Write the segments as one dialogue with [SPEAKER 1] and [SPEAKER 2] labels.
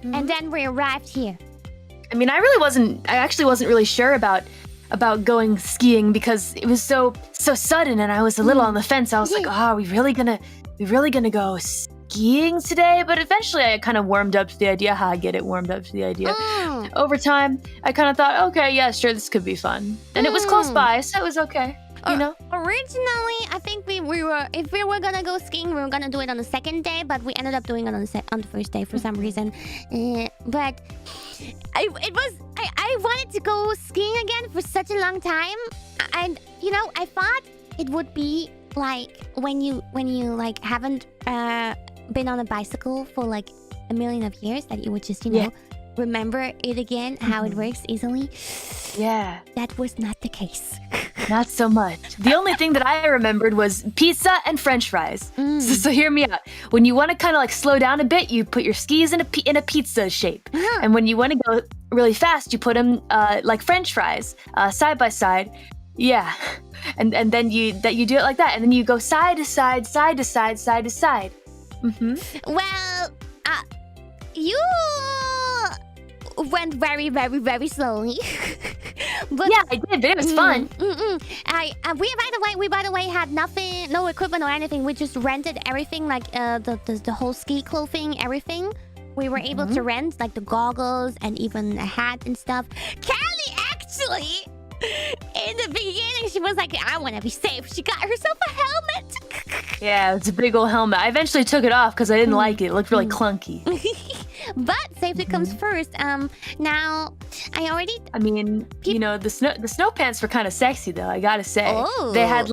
[SPEAKER 1] And then we arrived here.
[SPEAKER 2] I mean, I actually wasn't really sure about going skiing because it was so sudden, and I was a little on the fence. I was like, oh, are we really gonna go skiing today? But eventually I kind of warmed up to the idea. Warmed up to the idea. Over time, I kind of thought, okay, yeah, sure, this could be fun. And it was close by, so it was okay. You know?
[SPEAKER 1] Originally, I think if we were gonna go skiing, we were gonna do it on the second day, but we ended up doing it on the first day for some reason. But I wanted to go skiing again for such a long time, and I thought it would be like when you like haven't been on a bicycle for like a million of years, that you would just remember it again, how it works easily.
[SPEAKER 2] Yeah.
[SPEAKER 1] That was not the case.
[SPEAKER 2] Not so much. The only thing that I remembered was pizza and French fries. So hear me out. When you want to kind of like slow down a bit, you put your skis in a pizza shape. And when you want to go really fast, you put them like French fries, side by side. Yeah. And then you do it like that, and then you go side to side, side to side, side to side.
[SPEAKER 1] Well, you went very, very, very slowly. But
[SPEAKER 2] yeah, I did, but it was fun.
[SPEAKER 1] We by the way had nothing, no equipment or anything. We just rented everything, like the whole ski clothing, everything. We were able to rent like the goggles and even a hat and stuff. Callie actually, in the beginning, she was like, I want to be safe. She got herself a helmet.
[SPEAKER 2] Yeah, it's a big old helmet. I eventually took it off because I didn't like it. It looked really clunky.
[SPEAKER 1] But safety comes first. Now, I mean,
[SPEAKER 2] the snow pants were kind of sexy though, I gotta say.
[SPEAKER 1] Oh.
[SPEAKER 2] They had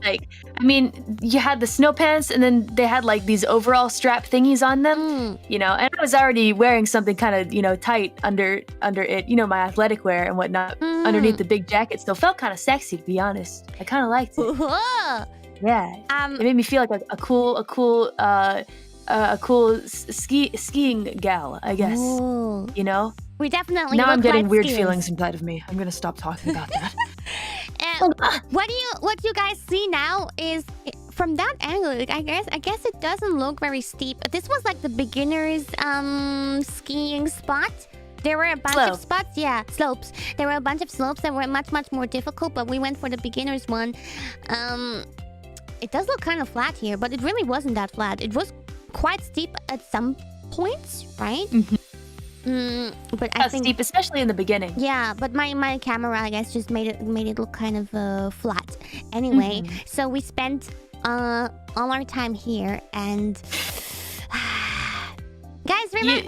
[SPEAKER 2] you had the snow pants, and then they had like these overall strap thingies on them, and I was already wearing something kind of, tight under it, my athletic wear and whatnot, underneath the big jacket. Still felt kind of sexy, to be honest. I kind of liked it.
[SPEAKER 1] Whoa.
[SPEAKER 2] Yeah. It made me feel like a cool skiing gal, I guess.
[SPEAKER 1] Ooh. We definitely
[SPEAKER 2] now I'm getting
[SPEAKER 1] like
[SPEAKER 2] weird
[SPEAKER 1] skiers.
[SPEAKER 2] feelings inside of me. I'm gonna stop talking about that.
[SPEAKER 1] What you guys see now is from that angle. I guess it doesn't look very steep. This was like the beginners skiing spot. There were a bunch of spots, slopes. There were a bunch of slopes that were much more difficult, but we went for the beginners one. It does look kind of flat here, but it really wasn't that flat. It was quite steep at some points, right? But I think
[SPEAKER 2] steep, especially in the beginning.
[SPEAKER 1] Yeah, but my camera, I guess, just made it look kind of flat. Anyway, so we spent all our time here, and guys, remember?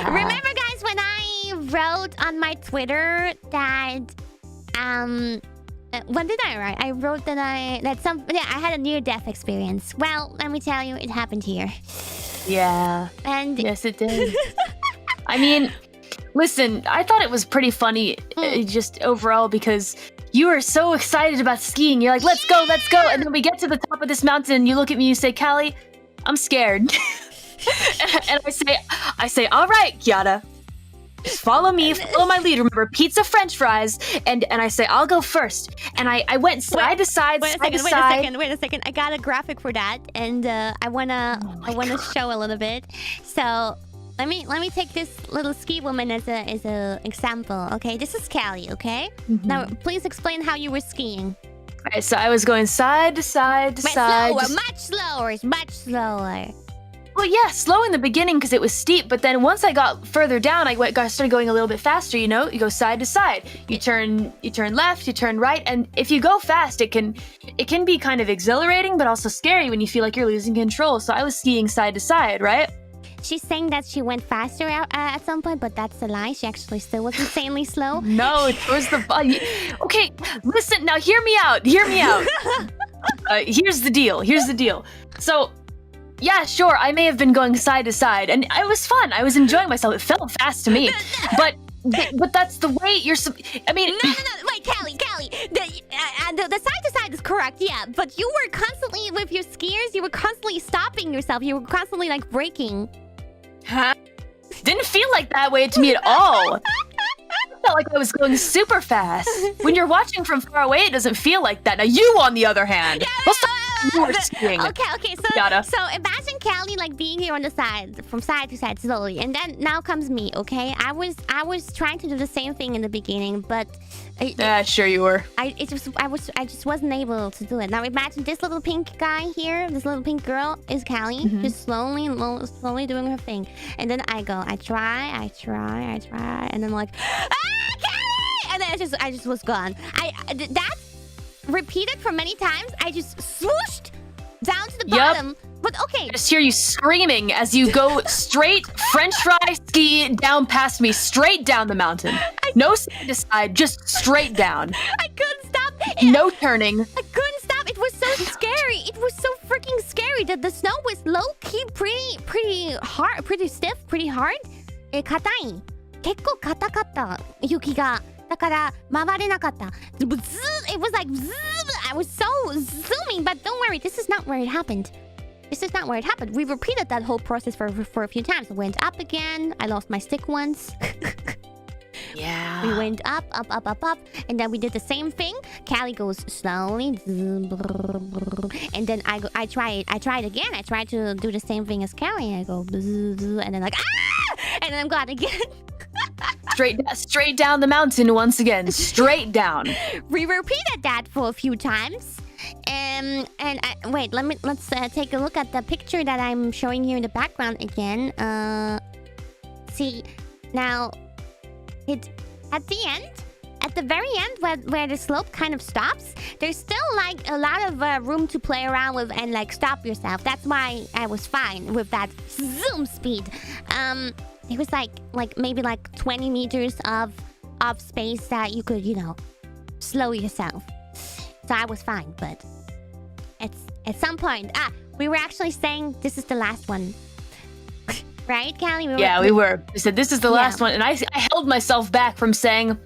[SPEAKER 1] Remember, guys, when I wrote on my Twitter that what did I write? I wrote that I had a near-death experience. Well, let me tell you, it happened here.
[SPEAKER 2] Yeah.
[SPEAKER 1] And
[SPEAKER 2] yes, it did. I mean, listen, I thought it was pretty funny, just overall, because you were so excited about skiing. You're like, let's go. And then we get to the top of this mountain, and you look at me, and you say, Callie, I'm scared. And I say, all right, Kiara. Just follow me, follow my lead. Remember, pizza, French fries, and I say I'll go first. And I went side to side,
[SPEAKER 1] Wait a second. I got a graphic for that, and I wanna show a little bit. So let me take this little ski woman as a example. Okay, this is Callie. Okay, now please explain how you were skiing.
[SPEAKER 2] All right, so I was going side to side to side.
[SPEAKER 1] Much slower.
[SPEAKER 2] Well, yeah, slow in the beginning because it was steep, but then once I got further down, I started going a little bit faster. You go side to side. You turn left, you turn right, and if you go fast, it can be kind of exhilarating, but also scary when you feel like you're losing control. So I was skiing side to side, right?
[SPEAKER 1] She's saying that she went faster at some point, but that's a lie. She actually still was insanely slow.
[SPEAKER 2] No, it was the fun. Okay, listen, now hear me out. Here's the deal. So, yeah, sure, I may have been going side to side, and it was fun. I was enjoying myself. It felt fast to me. But that's the way you're... I mean...
[SPEAKER 1] No, wait, Callie. The side to side is correct, yeah. But you were constantly, with your skiers, you were constantly stopping yourself. You were constantly, like, braking.
[SPEAKER 2] Huh? Didn't feel like that way to me at all. I felt like I was going super fast. When you're watching from far away, it doesn't feel like that. Now, you, on the other hand...
[SPEAKER 1] Yeah,
[SPEAKER 2] You were skiing.
[SPEAKER 1] Okay. So imagine Callie like being here on the side, from side to side slowly, and then now comes me. Okay, I was trying to do the same thing in the beginning, but
[SPEAKER 2] Sure you were.
[SPEAKER 1] I just wasn't able to do it. Now imagine this little pink guy here, this little pink girl is Callie, just slowly doing her thing, and then I try, and then like, Callie, and then I just was gone. That repeated for many times. I just swooshed down to the bottom. But okay.
[SPEAKER 2] I just hear you screaming as you go straight French fry ski down past me, straight down the mountain. No side to side, just straight down.
[SPEAKER 1] I couldn't stop.
[SPEAKER 2] No turning.
[SPEAKER 1] I couldn't stop. It was so scary. It was so freaking scary. The snow was low-key pretty hard, pretty stiff, pretty hard. 硬い。結構硬かった雪が。だから回れなかった。It was like I was so zooming, but don't worry, this is not where it happened. This is not where it happened. We repeated that whole process for a few times. I went up again. I lost my stick once.
[SPEAKER 2] Yeah.
[SPEAKER 1] We went up, and then we did the same thing. Callie goes slowly, and then I try it again. I try to do the same thing as Callie. I go, and then like and then I'm gone again.
[SPEAKER 2] Straight down the mountain once again. Straight down.
[SPEAKER 1] We repeated that for a few times. Wait, let's take a look at the picture that I'm showing here in the background again. See, now at the very end where the slope kind of stops, there's still like a lot of room to play around with and like stop yourself. That's why I was fine with that zoom speed. It was like maybe like 20 meters of space that you could, slow yourself. So I was fine, but at some point, we were actually saying this is the last one. Right, Callie?
[SPEAKER 2] We were. I said, this is the last one. And I held myself back from saying,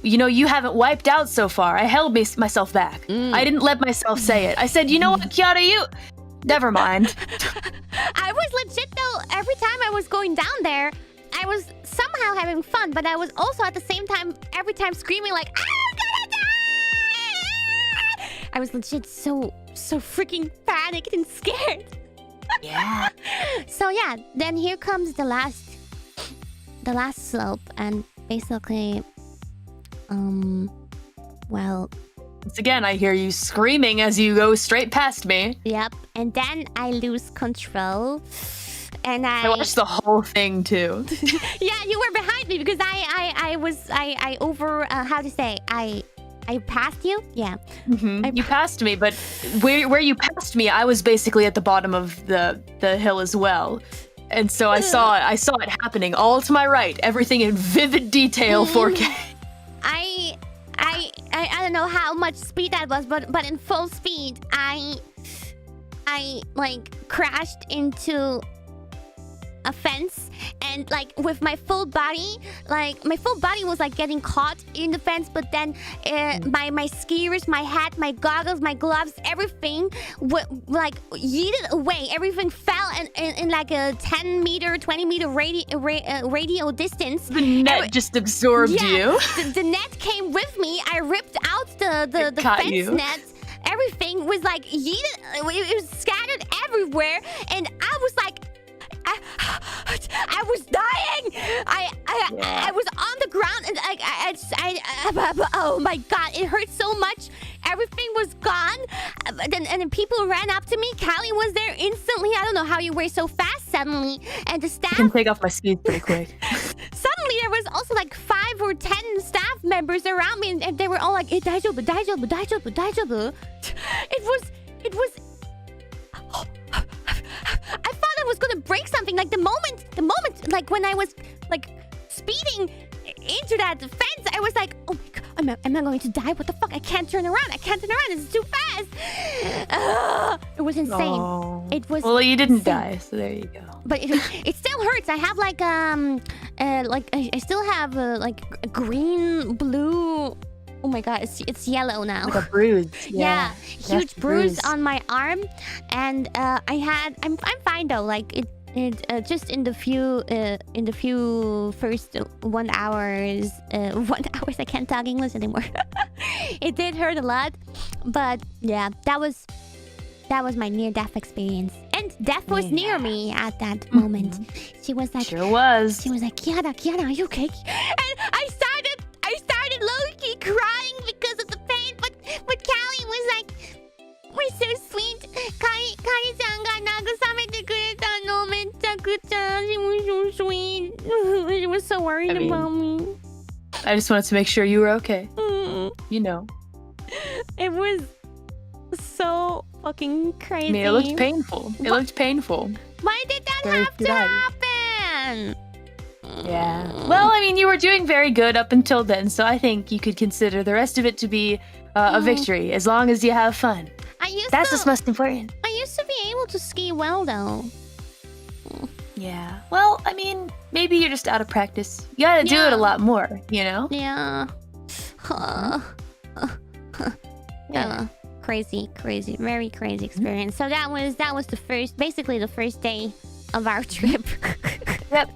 [SPEAKER 2] you haven't wiped out so far. I held myself back. I didn't let myself say it. I said, you know what, Kiara, never mind.
[SPEAKER 1] I was legit, though, every time I was going down there, I was somehow having fun, but I was also at the same time, every time screaming like, I'm gonna die! I was legit so freaking panicked and scared.
[SPEAKER 2] Yeah.
[SPEAKER 1] So yeah, then here comes the last slope, and basically, well,
[SPEAKER 2] once again, I hear you screaming as you go straight past me.
[SPEAKER 1] Yep, and then I lose control, and I
[SPEAKER 2] watched the whole thing too.
[SPEAKER 1] Yeah, you were behind me because I over how to say I passed you? Yeah.
[SPEAKER 2] You passed me, but where you passed me, I was basically at the bottom of the hill as well. And so I saw it happening all to my right, everything in vivid detail 4K.
[SPEAKER 1] I don't know how much speed that was, but in full speed, I like crashed into a fence, and like with my full body was like getting caught in the fence, but then my skiers, my hat, my goggles, my gloves, everything like yeeted away. Everything fell in like a 10 meter 20 meter radio distance.
[SPEAKER 2] The net just absorbed you.
[SPEAKER 1] The net came with me. I ripped out the fence net. Everything was like yeeted. It was scattered everywhere, and I was like, I was dying. I was on the ground, and oh my god, it hurt so much. Everything was gone. And then people ran up to me. Callie was there instantly. I don't know how you were so fast suddenly. And the staff...
[SPEAKER 2] I can take off my skis pretty quick.
[SPEAKER 1] Suddenly there was also like 5 or 10 staff members around me, and they were all like, daijoubu. It was... I thought I was gonna break something. Like the moment, like when I was like speeding into that fence, I was like, oh my god, am I going to die? What the fuck? I can't turn around. This is too fast. It was insane.
[SPEAKER 2] Oh.
[SPEAKER 1] It was.
[SPEAKER 2] Well, you didn't
[SPEAKER 1] insane.
[SPEAKER 2] die, so there you go.
[SPEAKER 1] But it still hurts. I have like I still have like a green, blue. Oh my god, it's yellow now.
[SPEAKER 2] Like a bruise.
[SPEAKER 1] Yeah, huge bruise on my arm, and I'm fine though. Like it just in the few first 1 hours, 1 hours I can't talk English anymore. It did hurt a lot, but yeah, that was that was my near-death experience. And death was near me at that moment. She was like,
[SPEAKER 2] Sure was.
[SPEAKER 1] She was like, Kiara, are you okay? And I started low-key crying because of the pain, but Callie was like, we're so sweet. Kari-chan ga nagusamete kureta no mechakucha. She was so sweet. She was so worried about me.
[SPEAKER 2] I just wanted to make sure you were okay. You know.
[SPEAKER 1] It was so fucking crazy.
[SPEAKER 2] I mean, it looked painful. It looked painful.
[SPEAKER 1] Why did that have to happen?
[SPEAKER 2] Yeah. Well, I mean, you were doing very good up until then, so I think you could consider the rest of it to be a victory, as long as you have fun. That's what's most important.
[SPEAKER 1] I used to be able to ski well, though.
[SPEAKER 2] Yeah. Well, I mean, maybe you're just out of practice. You gotta do it a lot more, you know?
[SPEAKER 1] Yeah. Crazy, very crazy experience. So that was basically the first day of our trip.
[SPEAKER 2] Yep.